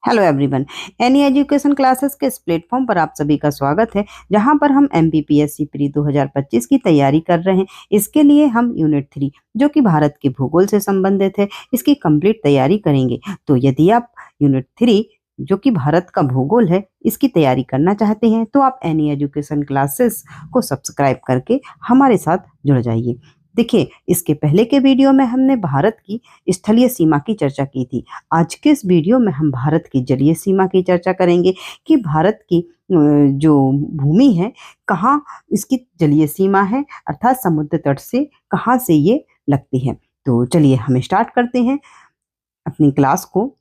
Hello everyone. Any education classes के इस platform पर आप सभी का स्वागत है, जहां पर हम एमपीपीएससी प्री 2025 की तैयारी कर रहे हैं। इसके लिए हम यूनिट 3 जो कि भारत के भूगोल से संबंधित है, इसकी कंप्लीट तैयारी करेंगे। तो यदि आप यूनिट 3 जो कि भारत का भूगोल है, इसकी तैयारी करना चाहते हैं तो आप एनी एजुकेशन क्लासेस को सब्सक्राइब करके हमारे साथ जुड़ जाइए। देखिए, इसके पहले के वीडियो में हमने भारत की स्थलीय सीमा की चर्चा की थी। आज के इस वीडियो में हम भारत की जलीय सीमा की चर्चा करेंगे कि भारत की जो भूमि है, कहाँ इसकी जलीय सीमा है, अर्थात समुद्र तट से कहाँ से ये लगती है। तो चलिए हम स्टार्ट करते हैं अपनी क्लास को।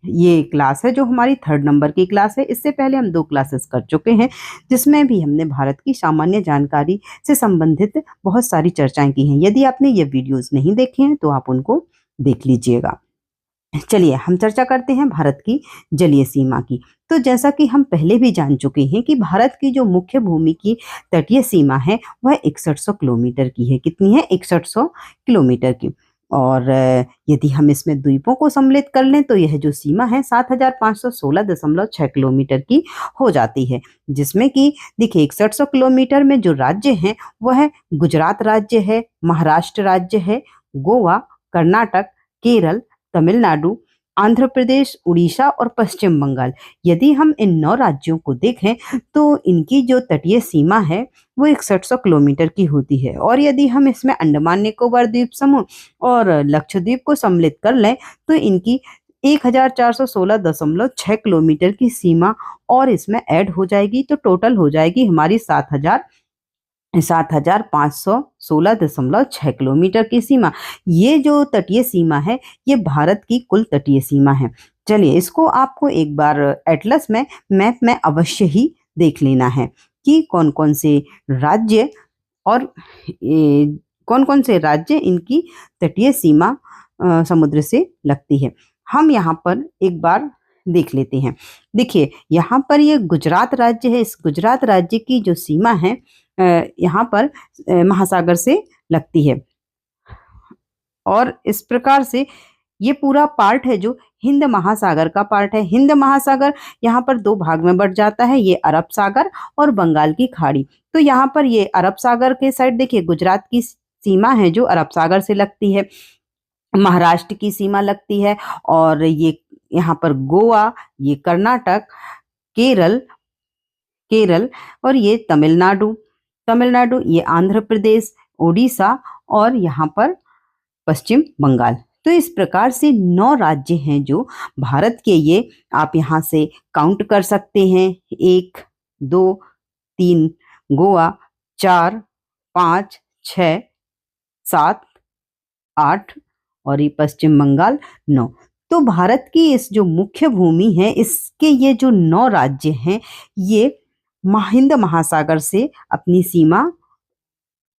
ये क्लास है जो हमारी 3rd नंबर की क्लास है। इससे पहले हम 2 क्लासेस कर चुके हैं, जिसमें भी हमने भारत की सामान्य जानकारी से संबंधित बहुत सारी चर्चाएं की हैं। यदि आपने ये वीडियोस नहीं देखे हैं तो आप उनको देख लीजिएगा। चलिए हम चर्चा करते हैं भारत की जलीय सीमा की। तो जैसा कि हम पहले भी जान चुके हैं कि भारत की जो मुख्य भूमि की तटीय सीमा है वह 6100 किलोमीटर की है। कितनी है? 6100 किलोमीटर की। और यदि हम इसमें द्वीपों को सम्मिलित कर लें तो यह जो सीमा है 7516.6 किलोमीटर की हो जाती है, जिसमें कि देखिए 6100 किलोमीटर में जो राज्य हैं वह गुजरात राज्य है, महाराष्ट्र राज्य है, गोवा, कर्नाटक, केरल, तमिलनाडु, आंध्र प्रदेश, उड़ीसा और पश्चिम बंगाल। यदि हम इन 9 राज्यों को देखें तो इनकी जो तटीय सीमा है वो 6100 किलोमीटर की होती है। और यदि हम इसमें अंडमान निकोबार द्वीप समूह और लक्षद्वीप को सम्मिलित कर लें तो इनकी 1416.6 किलोमीटर की सीमा और इसमें ऐड हो जाएगी, तो टोटल हो जाएगी हमारी 7516.6 किलोमीटर की सीमा। ये जो तटीय सीमा है ये भारत की कुल तटीय सीमा है। चलिए इसको आपको एक बार एटलस में मैप में अवश्य ही देख लेना है कि कौन कौन से राज्य और कौन कौन से राज्य इनकी तटीय सीमा समुद्र से लगती है। हम यहाँ पर एक बार देख लेते हैं। देखिए यहाँ पर ये गुजरात राज्य है। इस गुजरात राज्य की जो सीमा है यहाँ पर महासागर से लगती है। और इस प्रकार से ये पूरा पार्ट है जो हिंद महासागर का पार्ट है। हिंद महासागर यहाँ पर 2 भाग में बट जाता है, ये अरब सागर और बंगाल की खाड़ी। तो यहाँ पर ये अरब सागर के साइड देखिए गुजरात की सीमा है जो अरब सागर से लगती है, महाराष्ट्र की सीमा लगती है, और ये यहाँ पर गोवा, ये कर्नाटक, केरल और ये तमिलनाडु, ये आंध्र प्रदेश, उड़ीसा और यहाँ पर पश्चिम बंगाल। तो इस प्रकार से 9 राज्य हैं जो भारत के। ये आप यहाँ से काउंट कर सकते हैं, 1 2 3 गोवा, 4 5 6 7 8 और ये पश्चिम बंगाल 9। तो भारत की इस जो मुख्य भूमि है इसके ये जो 9 राज्य हैं ये हिंद महासागर से अपनी सीमा,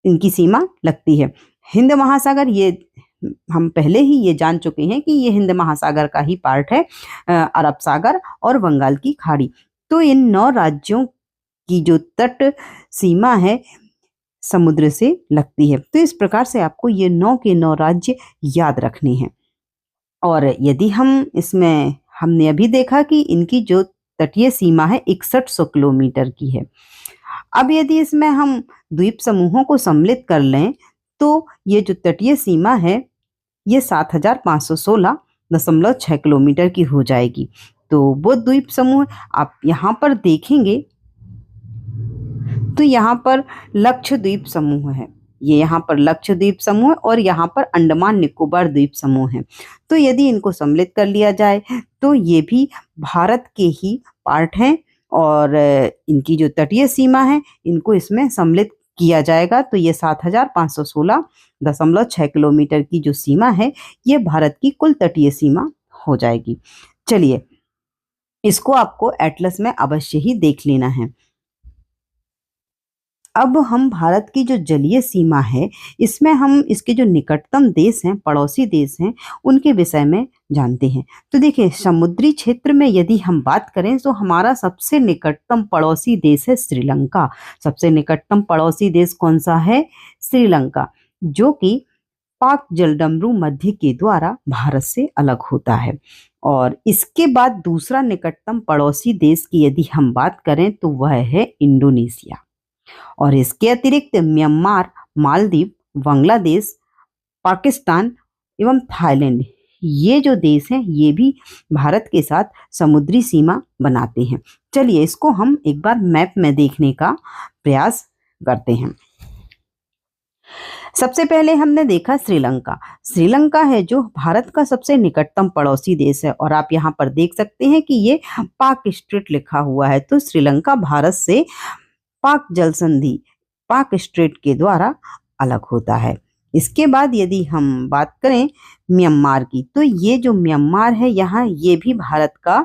इनकी सीमा लगती है। हिंद महासागर ये हम पहले ही ये जान चुके हैं कि ये हिंद महासागर का ही पार्ट है, अरब सागर और बंगाल की खाड़ी। तो इन 9 राज्यों की जो तट सीमा है समुद्र से लगती है। तो इस प्रकार से आपको ये 9 के 9 राज्य याद रखने हैं। और यदि हम इसमें, हमने अभी देखा कि इनकी जो तटीय सीमा है 6100 किलोमीटर की है। अब यदि इसमें हम द्वीप समूहों को सम्मिलित कर लें तो ये जो तटीय सीमा है ये 7516.6 किलोमीटर की हो जाएगी। तो वो द्वीप समूह आप यहाँ पर देखेंगे तो यहाँ पर लक्षद्वीप समूह है, ये यहाँ पर लक्षद्वीप समूह और यहाँ पर अंडमान निकोबार द्वीप समूह है। तो यदि इनको सम्मिलित कर लिया जाए तो ये भी भारत के ही पार्ट हैं और इनकी जो तटीय सीमा है इनको इसमें सम्मिलित किया जाएगा। तो ये 7516.6 किलोमीटर की जो सीमा है ये भारत की कुल तटीय सीमा हो जाएगी। चलिए इसको आपको एटलस में अवश्य ही देख लेना है। अब हम भारत की जो जलीय सीमा है इसमें हम इसके जो निकटतम देश हैं, पड़ोसी देश हैं, उनके विषय में जानते हैं। तो देखिए समुद्री क्षेत्र में यदि हम बात करें तो हमारा सबसे निकटतम पड़ोसी देश है श्रीलंका। सबसे निकटतम पड़ोसी देश कौन सा है? श्रीलंका, जो कि पाक जलडमरू मध्य के द्वारा भारत से अलग होता है। और इसके बाद दूसरा निकटतम पड़ोसी देश की यदि हम बात करें तो वह है इंडोनेशिया। और इसके अतिरिक्त म्यांमार, मालदीव, बांग्लादेश, पाकिस्तान एवं थाईलैंड, ये जो देश हैं ये भी भारत के साथ समुद्री सीमा बनाते हैं। चलिए इसको हम एक बार मैप में देखने का प्रयास करते हैं। सबसे पहले हमने देखा श्रीलंका। श्रीलंका है जो भारत का सबसे निकटतम पड़ोसी देश है और आप यहाँ पर देख सकते हैं कि ये पाक स्ट्रेट लिखा हुआ है। तो श्रीलंका भारत से पाक जल संधि, पाक स्ट्रेट के द्वारा अलग होता है। इसके बाद यदि हम बात करें म्यांमार की, तो ये जो म्यांमार है यहाँ ये भी भारत का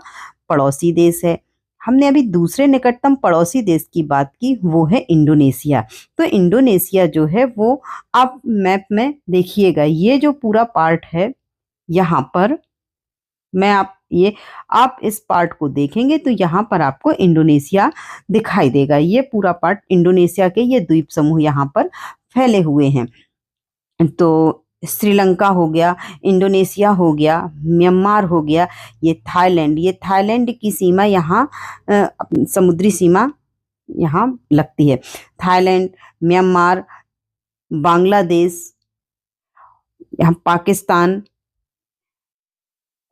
पड़ोसी देश है। हमने अभी दूसरे निकटतम पड़ोसी देश की बात की, वो है इंडोनेशिया। तो इंडोनेशिया जो है वो आप मैप में देखिएगा, ये जो पूरा पार्ट है यहाँ पर आप इस पार्ट को देखेंगे तो यहाँ पर आपको इंडोनेशिया दिखाई देगा। ये पूरा पार्ट इंडोनेशिया के ये द्वीप समूह यहाँ पर फैले हुए हैं। तो श्रीलंका हो गया, इंडोनेशिया हो गया, म्यांमार हो गया, ये थाईलैंड की सीमा यहाँ समुद्री सीमा यहाँ लगती है। थाईलैंड, म्यांमार, बांग्लादेश, यहाँ पाकिस्तान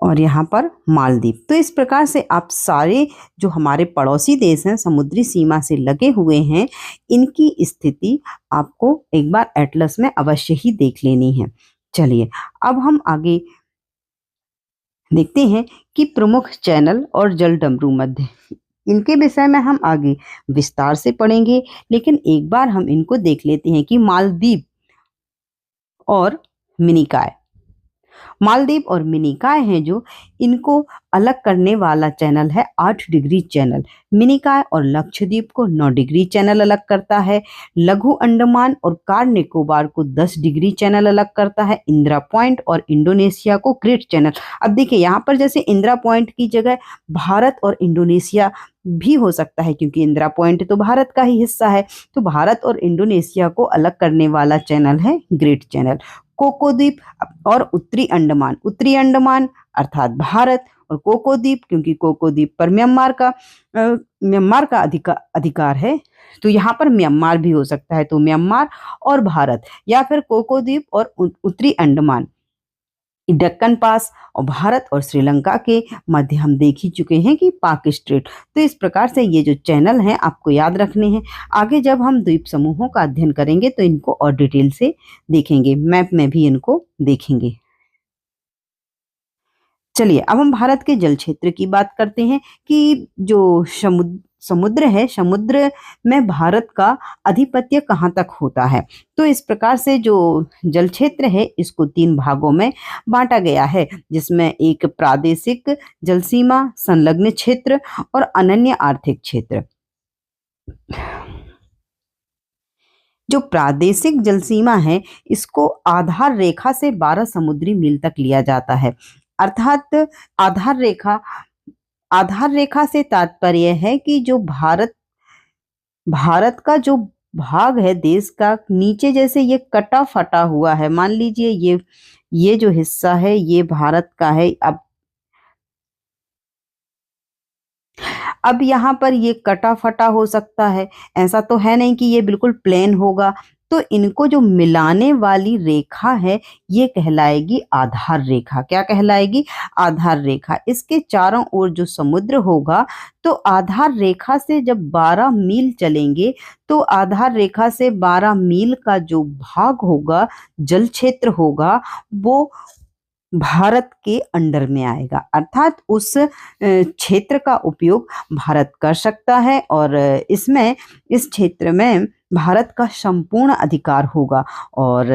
और यहाँ पर मालदीव। तो इस प्रकार से आप सारे जो हमारे पड़ोसी देश हैं समुद्री सीमा से लगे हुए हैं, इनकी स्थिति आपको एक बार एटलस में अवश्य ही देख लेनी है। चलिए अब हम आगे देखते हैं कि प्रमुख चैनल और जलडमरू मध्य, इनके विषय में हम आगे विस्तार से पढ़ेंगे, लेकिन एक बार हम इनको देख लेते हैं कि मालदीव और मिनिकॉय। मालदीव और मिनिकॉय हैं जो, इनको अलग करने वाला चैनल है 8 डिग्री चैनल। मिनिकॉय और लक्षद्वीप को 9 डिग्री चैनल अलग करता है। लघु अंडमान और कार निकोबार को 10 डिग्री चैनल अलग करता है। इंदिरा पॉइंट और इंडोनेशिया को ग्रेट चैनल। अब देखिए यहाँ पर जैसे इंदिरा पॉइंट की जगह भारत और इंडोनेशिया भी हो सकता है, क्योंकि इंदिरा पॉइंट तो भारत का ही हिस्सा है। तो भारत और इंडोनेशिया को अलग करने वाला चैनल है ग्रेट चैनल। कोको द्वीप और उत्तरी अंडमान अर्थात भारत, और कोको द्वीप क्योंकि कोको द्वीप पर म्यांमार का अधिकार है, तो यहाँ पर म्यांमार भी हो सकता है। तो म्यांमार और भारत, या फिर कोको द्वीप और उत्तरी अंडमान, डक्कन पास और भारत और श्रीलंका के मध्य हम देख ही चुके हैं कि पाक स्ट्रेट। तो इस प्रकार से ये जो चैनल हैं आपको याद रखने हैं। आगे जब हम द्वीप समूहों का अध्ययन करेंगे तो इनको और डिटेल से देखेंगे, मैप में भी इनको देखेंगे। चलिए अब हम भारत के जल क्षेत्र की बात करते हैं कि जो समुद्र है, समुद्र में भारत का आधिपत्य कहाँ तक होता है। तो इस प्रकार से जो जल क्षेत्र है इसको 3 भागों में बांटा गया है, जिसमें एक प्रादेशिक जल सीमा, संलग्न क्षेत्र और अनन्य आर्थिक क्षेत्र। जो प्रादेशिक जल सीमा है इसको आधार रेखा से 12 समुद्री मील तक लिया जाता है। अर्थात आधार रेखा से तात्पर्य है कि जो भारत का जो भाग है देश का, नीचे जैसे ये कटा फटा हुआ है, मान लीजिए ये जो हिस्सा है ये भारत का है। अब यहाँ पर ये कटा फटा हो सकता है, ऐसा तो है नहीं कि ये बिल्कुल प्लेन होगा। तो इनको जो मिलाने वाली रेखा है ये कहलाएगी आधार रेखा। क्या कहलाएगी? आधार रेखा। इसके चारों ओर जो समुद्र होगा, तो आधार रेखा से जब 12 मील चलेंगे तो आधार रेखा से 12 मील का जो भाग होगा, जल क्षेत्र होगा, वो भारत के अंडर में आएगा। अर्थात उस क्षेत्र का उपयोग भारत कर सकता है और इस क्षेत्र में भारत का संपूर्ण अधिकार होगा और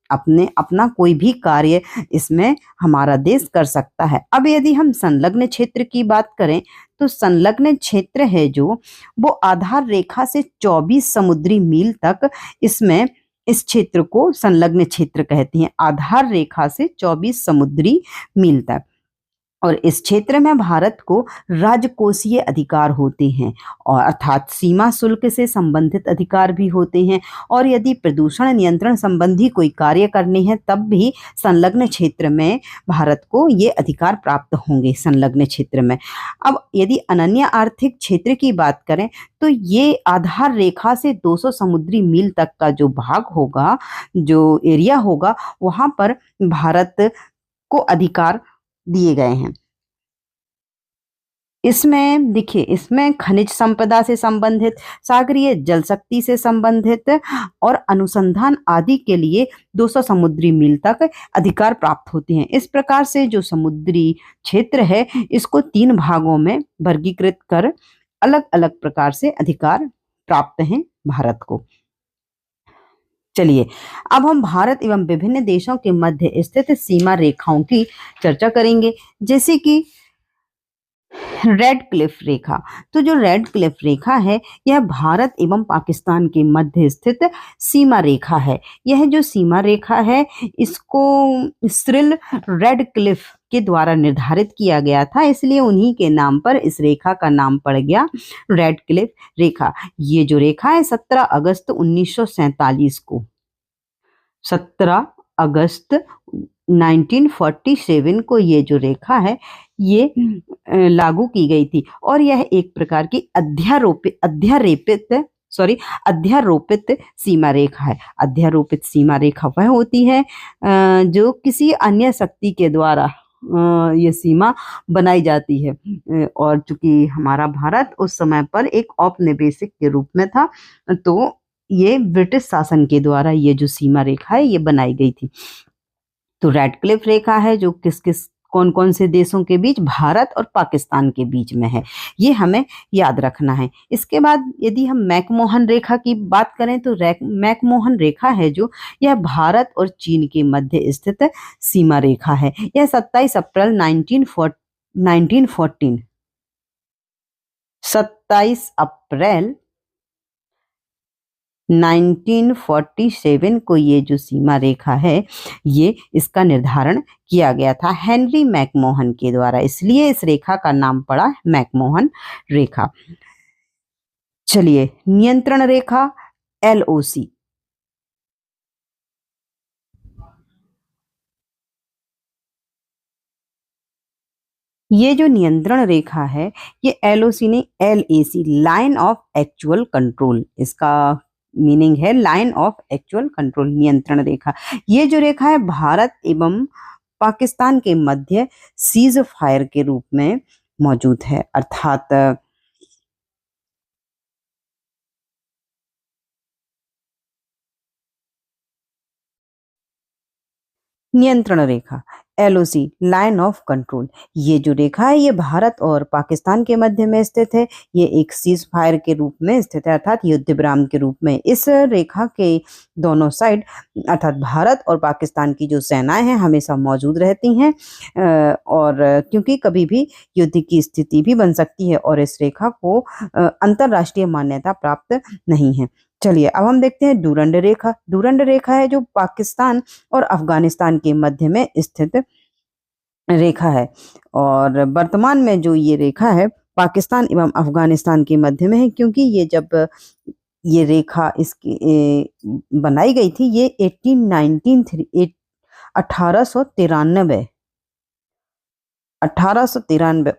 अपना कोई भी कार्य इसमें हमारा देश कर सकता है। अब यदि हम संलग्न क्षेत्र की बात करें तो संलग्न क्षेत्र है जो, वो आधार रेखा से 24 समुद्री मील तक इस क्षेत्र को संलग्न क्षेत्र कहते हैं। आधार रेखा से 24 समुद्री मील तक। और इस क्षेत्र में भारत को राजकोषीय अधिकार होते हैं, और अर्थात सीमा शुल्क से संबंधित अधिकार भी होते हैं। और यदि प्रदूषण नियंत्रण संबंधी कोई कार्य करने हैं तब भी संलग्न क्षेत्र में भारत को ये अधिकार प्राप्त होंगे, संलग्न क्षेत्र में। अब यदि अनन्य आर्थिक क्षेत्र की बात करें तो ये आधार रेखा से 200 समुद्री मील तक का जो भाग होगा, जो एरिया होगा, वहां पर भारत को अधिकार दिए गए हैं। इसमें देखिए, इसमें खनिज संपदा से संबंधित, सागरीय जल शक्ति से संबंधित और अनुसंधान आदि के लिए 200 समुद्री मील तक अधिकार प्राप्त होते हैं। इस प्रकार से जो समुद्री क्षेत्र है इसको 3 भागों में वर्गीकृत कर अलग अलग प्रकार से अधिकार प्राप्त हैं भारत को। चलिए, अब हम भारत एवं विभिन्न देशों के मध्य स्थित सीमा रेखाओं की चर्चा करेंगे, जैसे कि रेड क्लिफ रेखा। तो जो रेड क्लिफ रेखा है यह भारत एवं पाकिस्तान के मध्य स्थित सीमा रेखा है। यह जो सीमा रेखा है इसको सिरिल रेड क्लिफ के द्वारा निर्धारित किया गया था, इसलिए उन्हीं के नाम पर इस रेखा का नाम पड़ गया रेड क्लिफ रेखा। ये जो रेखा है 17 अगस्त 1947 को, 17 अगस्त 1947 को ये जो रेखा है ये लागू की गई थी, और यह एक प्रकार की अध्यारोपित सीमा रेखा है। अध्यारोपित सीमा रेखा वह होती है जो किसी अन्य शक्ति के द्वारा ये सीमा बनाई जाती है, और चूंकि हमारा भारत उस समय पर एक औपनिवेशिक के रूप में था, तो ये ब्रिटिश शासन के द्वारा ये जो सीमा रेखा है ये बनाई गई थी। तो रेड क्लिफ रेखा है जो कौन कौन से देशों के बीच, भारत और पाकिस्तान के बीच में है, ये हमें याद रखना है। इसके बाद यदि हम मैकमोहन रेखा की बात करें तो मैकमोहन रेखा है जो, यह भारत और चीन के मध्य स्थित सीमा रेखा है। यह 27 अप्रैल 1914 27 अप्रैल 1947 को ये जो सीमा रेखा है ये इसका निर्धारण किया गया था हेनरी मैकमोहन के द्वारा, इसलिए इस रेखा का नाम पड़ा मैकमोहन रेखा। चलिए, नियंत्रण रेखा LOC। ये जो नियंत्रण रेखा है ये LOC नहीं LAC, line of actual control, इसका मीनिंग है लाइन ऑफ एक्चुअल कंट्रोल, नियंत्रण रेखा। ये जो रेखा है भारत एवं पाकिस्तान के मध्य सीज फायर के रूप में मौजूद है, अर्थात नियंत्रण रेखा LOC, लाइन ऑफ कंट्रोल। ये जो रेखा है ये भारत और पाकिस्तान के मध्य में स्थित है। ये एक सीज फायर के रूप में स्थित है, अर्थात युद्ध विराम के रूप में। इस रेखा के दोनों साइड, अर्थात भारत और पाकिस्तान की जो सेनाएं हैं हमेशा मौजूद रहती हैं, और क्योंकि कभी भी युद्ध की स्थिति भी बन सकती है, और इस रेखा को अंतरराष्ट्रीय मान्यता प्राप्त नहीं है। चलिए, अब हम देखते हैं डूरंड रेखा। डूरंड रेखा है जो पाकिस्तान और अफगानिस्तान के मध्य में स्थित रेखा है, और वर्तमान में जो ये रेखा है पाकिस्तान एवं अफगानिस्तान के मध्य में है, क्योंकि ये जब ये रेखा इसकी बनाई गई थी ये 1893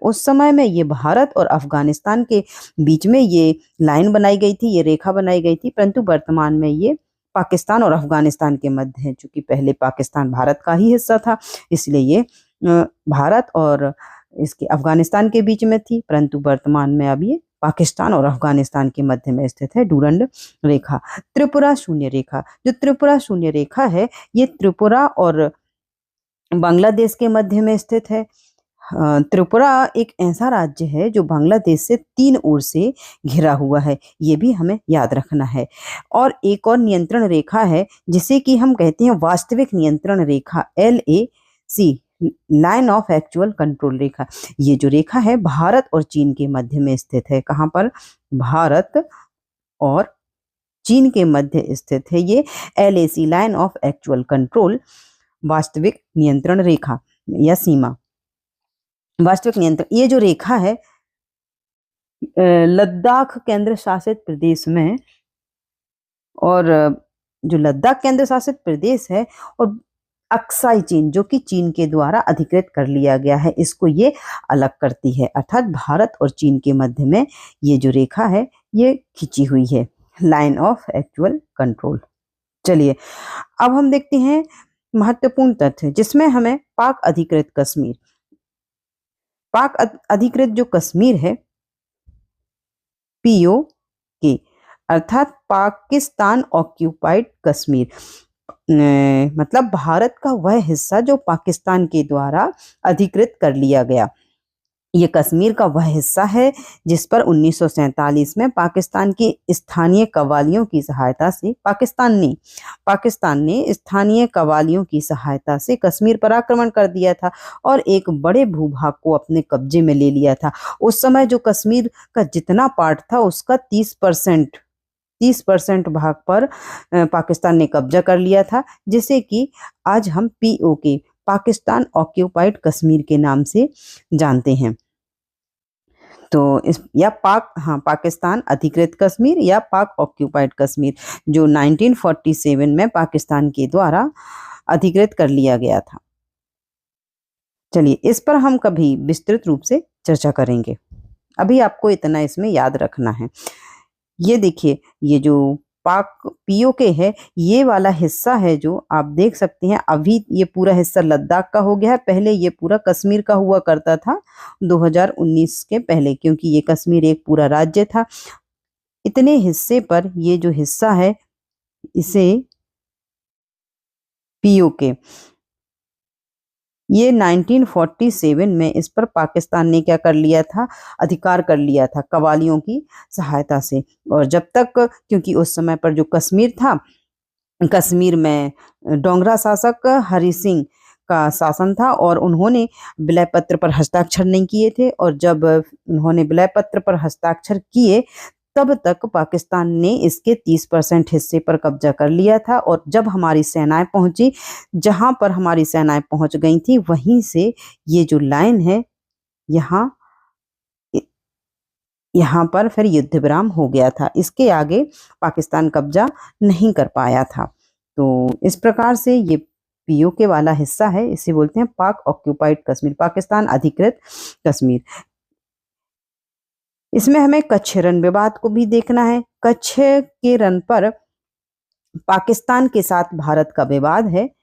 उस समय में ये भारत और अफगानिस्तान के बीच में ये लाइन बनाई गई थी, ये रेखा बनाई गई थी, परंतु वर्तमान में ये पाकिस्तान और अफगानिस्तान के मध्य है। चूंकि पहले पाकिस्तान भारत का ही हिस्सा था, इसलिए ये भारत और इसके अफगानिस्तान के बीच में थी, परंतु वर्तमान में अब ये पाकिस्तान और अफगानिस्तान के मध्य में स्थित है डूरंड रेखा। त्रिपुरा शून्य रेखा, जो त्रिपुरा शून्य रेखा है ये त्रिपुरा और बांग्लादेश के मध्य में स्थित है। त्रिपुरा एक ऐसा राज्य है जो बांग्लादेश से 3 ओर से घिरा हुआ है, ये भी हमें याद रखना है। और एक और नियंत्रण रेखा है जिसे कि हम कहते हैं वास्तविक नियंत्रण रेखा LAC, line of actual control रेखा। ये जो रेखा है भारत और चीन के मध्य में स्थित है। कहाँ पर? भारत और चीन के मध्य स्थित है ये LAC, line of actual control, वास्तविक नियंत्रण रेखा या सीमा। वास्तविक नियंत्रण, ये जो रेखा है लद्दाख केंद्र शासित प्रदेश में, और जो लद्दाख केंद्र शासित प्रदेश है और अक्साई चीन जो कि चीन के द्वारा अधिकृत कर लिया गया है, इसको ये अलग करती है। अर्थात भारत और चीन के मध्य में ये जो रेखा है ये खींची हुई है, लाइन ऑफ एक्चुअल कंट्रोल। चलिए अब हम देखते हैं महत्वपूर्ण तथ्य जिसमें हमें पाक अधिकृत कश्मीर, पाक अधिकृत जो कश्मीर है POK अर्थात पाकिस्तान ऑक्यूपाइड कश्मीर, मतलब भारत का वह हिस्सा जो पाकिस्तान के द्वारा अधिकृत कर लिया गया। ये कश्मीर का वह हिस्सा है जिस पर 1947 में पाकिस्तान की स्थानीय कव्वालियों की सहायता से पाकिस्तान ने स्थानीय कव्वालियों की सहायता से कश्मीर पर आक्रमण कर दिया था और एक बड़े भूभाग को अपने कब्जे में ले लिया था। उस समय जो कश्मीर का जितना पार्ट था उसका 30% भाग पर पाकिस्तान ने कब्जा कर लिया था, जिसे कि आज हम POK पाकिस्तान ऑक्यूपाइड कश्मीर के नाम से जानते हैं। तो इस या पाकिस्तान अधिकृत कश्मीर या पाक ऑक्यूपाइड कश्मीर जो 1947 में पाकिस्तान के द्वारा अधिकृत कर लिया गया था। चलिए इस पर हम कभी विस्तृत रूप से चर्चा करेंगे, अभी आपको इतना इसमें याद रखना है। ये देखिए, ये जो पाक POK है, ये वाला हिस्सा है जो आप देख सकते हैं, अभी ये पूरा हिस्सा लद्दाख का हो गया है, पहले ये पूरा कश्मीर का हुआ करता था 2019 के पहले, क्योंकि ये कश्मीर एक पूरा राज्य था। इतने हिस्से पर ये जो हिस्सा है इसे POK, ये 1947 में इस पर पाकिस्तान ने क्या कर लिया था, अधिकार कर लिया था कव्वालियों की सहायता से। और जब तक, क्योंकि उस समय पर जो कश्मीर था, कश्मीर में डोगरा शासक हरि सिंह का शासन था और उन्होंने विलय पत्र पर हस्ताक्षर नहीं किए थे, और जब उन्होंने विलय पत्र पर हस्ताक्षर किए तब तक पाकिस्तान ने इसके 30% हिस्से पर कब्जा कर लिया था। और जब हमारी सेनाएं पहुंची, जहां पर हमारी सेनाएं पहुंच गई थी, वहीं से ये जो लाइन है यहाँ पर फिर युद्ध विराम हो गया था। इसके आगे पाकिस्तान कब्जा नहीं कर पाया था। तो इस प्रकार से ये POK वाला हिस्सा है, इसे बोलते हैं पाक ऑक्यूपाइड कश्मीर, पाकिस्तान अधिकृत कश्मीर। इसमें हमें कच्छ रण विवाद को भी देखना है। कच्छ के रण पर पाकिस्तान के साथ भारत का विवाद है।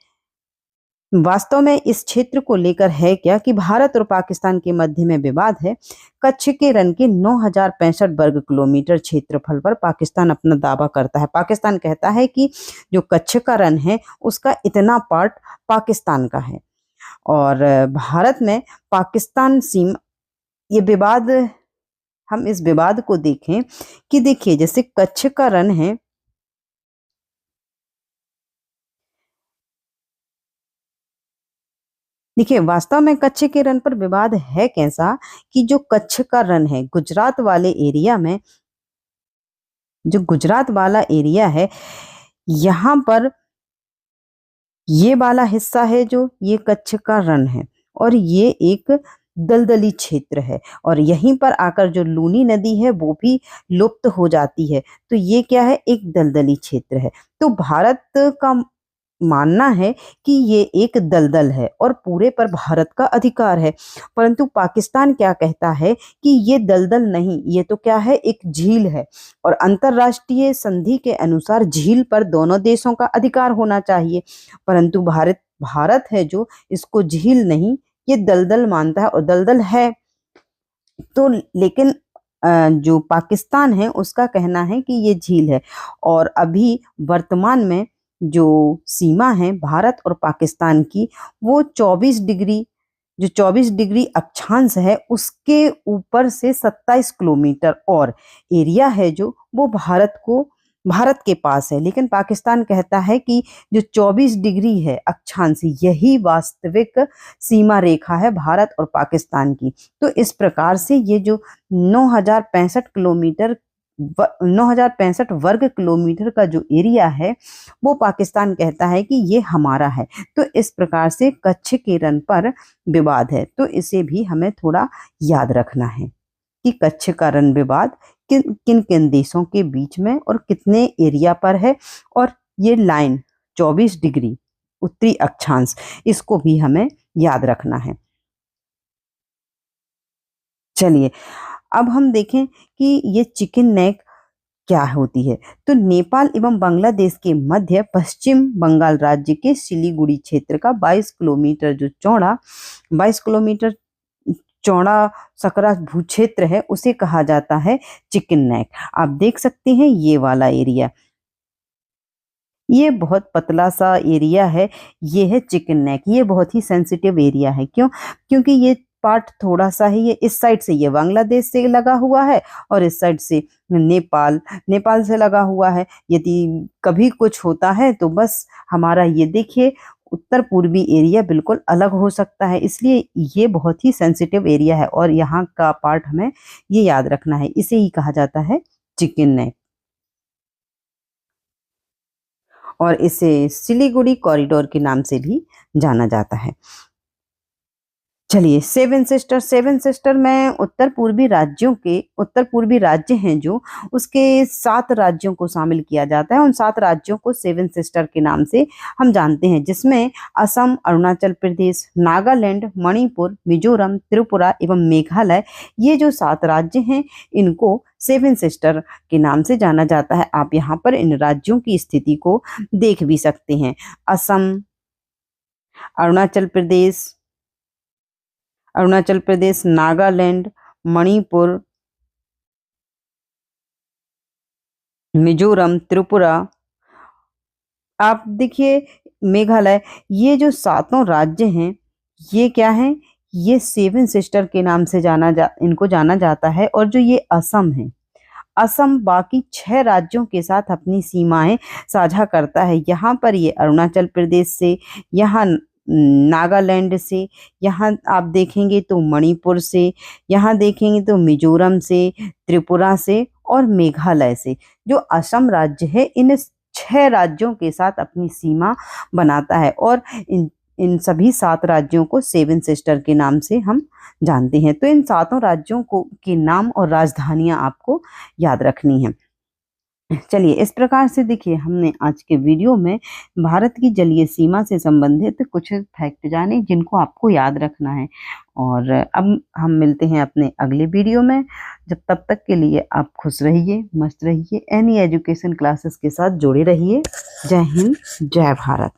वास्तव में इस क्षेत्र को लेकर है क्या कि भारत और पाकिस्तान के मध्य में विवाद है। कच्छ के रण के 9065 वर्ग किलोमीटर क्षेत्रफल पर पाकिस्तान अपना दावा करता है। पाकिस्तान कहता है कि जो कच्छ का रण है उसका इतना पार्ट पाकिस्तान का है, और भारत में पाकिस्तान सीमा, ये विवाद, हम इस विवाद को देखें कि देखिए जैसे कच्छ का रण है, देखिए वास्तव में कच्छ के रण पर विवाद है कैसा कि जो कच्छ का रण है गुजरात वाले एरिया में, जो गुजरात वाला एरिया है, यहाँ पर ये वाला हिस्सा है जो ये कच्छ का रण है, और ये एक दलदली क्षेत्र है, और यहीं पर आकर जो लूनी नदी है वो भी लुप्त हो जाती है। तो ये क्या है, एक दलदली क्षेत्र है। तो भारत का मानना है कि ये एक दलदल है और पूरे पर भारत का अधिकार है, परंतु पाकिस्तान क्या कहता है कि ये दलदल नहीं, ये तो क्या है, एक झील है, और अंतरराष्ट्रीय संधि के अनुसार झील पर दोनों देशों का अधिकार होना चाहिए। परंतु भारत है जो इसको झील नहीं, ये दलदल मानता है, और दलदल है। तो लेकिन जो पाकिस्तान है उसका कहना है कि ये झील है, और अभी वर्तमान में जो सीमा है भारत और पाकिस्तान की, वो 24 डिग्री अक्षांश है, उसके ऊपर से 27 किलोमीटर और एरिया है जो वो भारत के पास है। लेकिन पाकिस्तान कहता है कि जो 24 डिग्री है अक्षांश, यही वास्तविक सीमा रेखा है भारत और पाकिस्तान की। तो इस प्रकार से ये जो 9065 किलोमीटर 9,065 वर्ग किलोमीटर का जो एरिया है वो पाकिस्तान कहता है कि ये हमारा है। तो इस प्रकार से कच्छ के रण पर विवाद है, तो इसे भी हमें थोड़ा याद रखना है कि कच्छ का रण विवाद किन किन किन देशों के बीच में और कितने एरिया पर है, और ये लाइन 24 डिग्री उत्तरी अक्षांश, इसको भी हमें याद रखना है। चलिए अब हम देखें कि ये चिकन नेक क्या होती है। तो नेपाल एवं बांग्लादेश के मध्य पश्चिम बंगाल राज्य के सिलीगुड़ी क्षेत्र का 22 किलोमीटर जो चौड़ा 22 किलोमीटर चौड़ा सकरा भूक्षेत्र है, उसे कहा जाता है चिकन नेक। आप देख सकते हैं ये वाला एरिया, ये बहुत पतला सा एरिया है, ये है चिकन नेक। ये बहुत ही सेंसिटिव एरिया है, क्यों? क्योंकि ये पार्ट थोड़ा सा ही, ये इस साइड से ये बांग्लादेश से लगा हुआ है और इस साइड से नेपाल से लगा हुआ है। यदि कभी कुछ होता है तो बस हमारा ये देखिए उत्तर पूर्वी एरिया बिल्कुल अलग हो सकता है, इसलिए ये बहुत ही सेंसिटिव एरिया है और यहाँ का पार्ट हमें ये याद रखना है, इसे ही कहा जाता है चिकन नेक। और इसे सिलीगुड़ी कॉरिडोर के नाम से भी जाना जाता है। चलिए सेवन सिस्टर में उत्तर पूर्वी राज्य हैं जो, उसके 7 राज्यों को शामिल किया जाता है। उन 7 राज्यों को सेवन सिस्टर के नाम से हम जानते हैं, जिसमें असम, अरुणाचल प्रदेश, नागालैंड, मणिपुर, मिजोरम, त्रिपुरा एवं मेघालय, ये जो 7 राज्य हैं इनको सेवन सिस्टर के नाम से जाना जाता है। आप यहाँ पर इन राज्यों की स्थिति को देख भी सकते हैं। असम, अरुणाचल प्रदेश, नागालैंड, मणिपुर, मिजोरम, त्रिपुरा, आप देखिए मेघालय, ये जो 7 राज्य हैं ये क्या हैं? ये सेवन सिस्टर के नाम से इनको जाना जाता है। और जो ये असम है, असम बाकी 6 राज्यों के साथ अपनी सीमाएं साझा करता है। यहाँ पर ये अरुणाचल प्रदेश से, यहाँ नागालैंड से, यहाँ आप देखेंगे तो मणिपुर से, यहाँ देखेंगे तो मिजोरम से, त्रिपुरा से और मेघालय से। जो असम राज्य है इन 6 राज्यों के साथ अपनी सीमा बनाता है और इन सभी 7 राज्यों को सेवन सिस्टर के नाम से हम जानते हैं। तो इन 7 राज्यों को के नाम और राजधानियां आपको याद रखनी है। चलिए इस प्रकार से देखिए हमने आज के वीडियो में भारत की जलीय सीमा से संबंधित कुछ फैक्ट जाने जिनको आपको याद रखना है। और अब हम मिलते हैं अपने अगले वीडियो में। जब तब तक के लिए आप खुश रहिए, मस्त रहिए, एनी एजुकेशन क्लासेस के साथ जुड़े रहिए। जय हिंद, जय भारत।